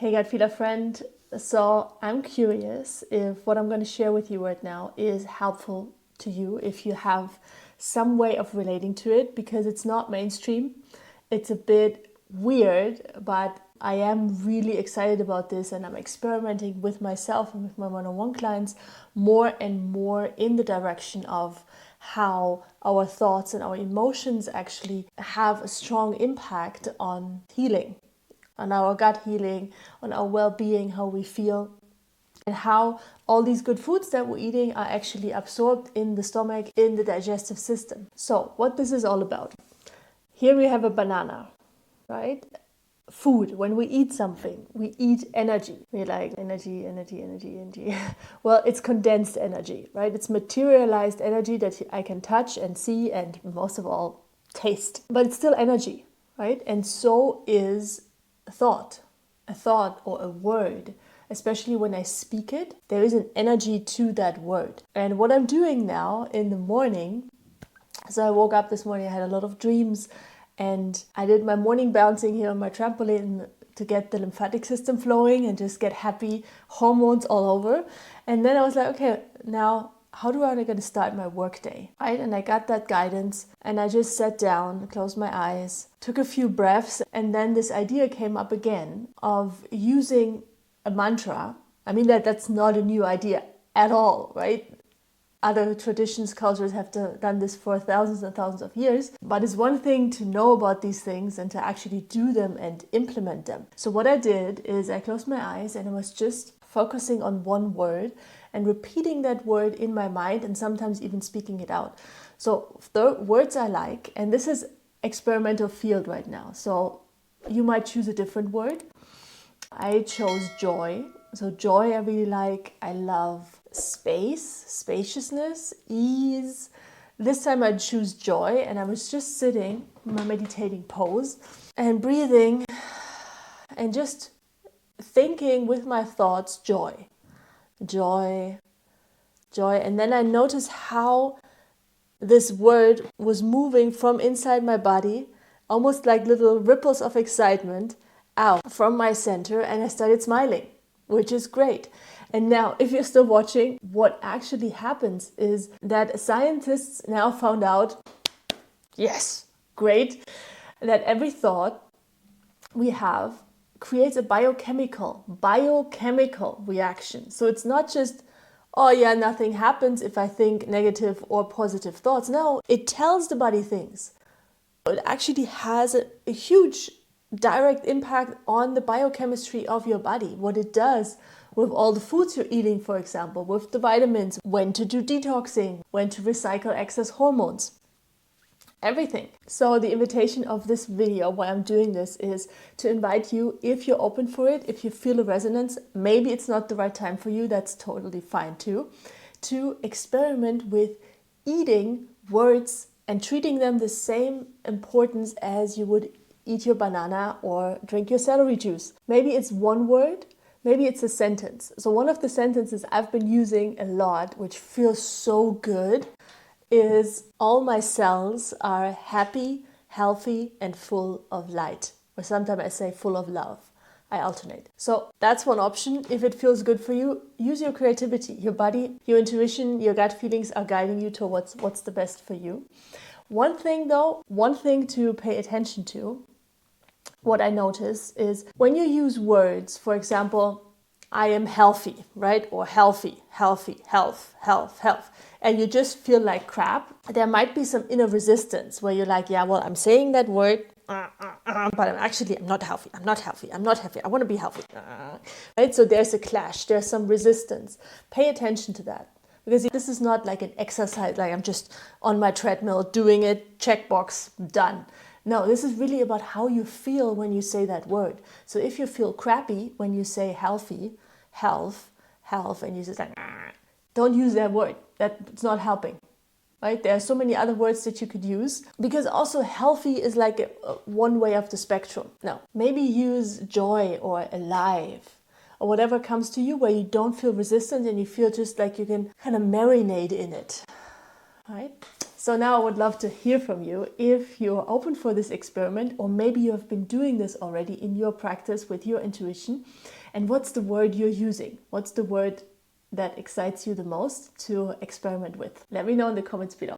Hey God Feeler friend, so I'm curious if what I'm going to share with you right now is helpful to you, if you have some way of relating to it, because it's not mainstream. It's a bit weird, but I am really excited about this, and I'm experimenting with myself and with my one-on-one clients more and more in the direction of how our thoughts and our emotions actually have a strong impact on healing, on our gut healing, on our well-being, how we feel, and how all these good foods that we're eating are actually absorbed in the stomach, in the digestive system. So what this is all about. Here we have a banana, right? Food, when we eat something, we eat energy. We're like, energy. Well, it's condensed energy, right? It's materialized energy that I can touch and see and most of all, taste. But it's still energy, right? And so is a thought or a word. Especially when I speak it, there is an energy to that word. And what I'm doing now in the morning, so I woke up this morning, I had a lot of dreams, and I did my morning bouncing here on my trampoline to get the lymphatic system flowing and just get happy hormones all over. And then I was like, okay, now how do I going to start my work day, right? And I got that guidance, and I just sat down, closed my eyes, took a few breaths, and then this idea came up again of using a mantra. I mean, that's not a new idea at all, right? Other traditions, cultures have done this for thousands and thousands of years. But it's one thing to know about these things and to actually do them and implement them. So what I did is I closed my eyes and I was just focusing on one word and repeating that word in my mind and sometimes even speaking it out. So the words I like, and this is experimental field right now, so you might choose a different word. I chose joy. So joy I really like. I love space, spaciousness, ease. This time I choose joy, and I was just sitting in my meditating pose and breathing and just thinking with my thoughts, joy. And then I noticed how this word was moving from inside my body, almost like little ripples of excitement out from my center, and I started smiling, which is great. And now, if you're still watching, what actually happens is that scientists now found out, yes, great, that every thought we have creates a biochemical reaction. So it's not just, oh yeah, nothing happens if I think negative or positive thoughts. No, it tells the body things. It actually has a huge direct impact on the biochemistry of your body, what it does with all the foods you're eating, for example, with the vitamins, when to do detoxing, when to recycle excess hormones, everything. So the invitation of this video, why I'm doing this, is to invite you, if you're open for it, if you feel a resonance, maybe it's not the right time for you, that's totally fine too, to experiment with eating words and treating them the same importance as you would eat your banana or drink your celery juice. Maybe it's one word, maybe it's a sentence. So one of the sentences I've been using a lot, which feels so good, is all my cells are happy, healthy, and full of light. Or sometimes I say full of love. I alternate. So that's one option. If it feels good for you, use your creativity. Your body, your intuition, your gut feelings are guiding you towards what's the best for you. One thing to pay attention to, what I notice is when you use words, for example, I am healthy, right? Or healthy, health, and you just feel like crap, there might be some inner resistance where you're like, yeah, well, I'm saying that word, but I'm not healthy. I want to be healthy, right? So there's a clash, there's some resistance. Pay attention to that. Because this is not like an exercise, like I'm just on my treadmill doing it, checkbox, done. No, this is really about how you feel when you say that word. So if you feel crappy when you say healthy, health, and you just like, don't use that word. That's not helping, right? There are so many other words that you could use, because also healthy is like one way of the spectrum. No, maybe use joy or alive or whatever comes to you where you don't feel resistant and you feel just like you can kind of marinate in it, right? So now I would love to hear from you if you're open for this experiment, or maybe you have been doing this already in your practice with your intuition. And what's the word you're using? What's the word that excites you the most to experiment with? Let me know in the comments below.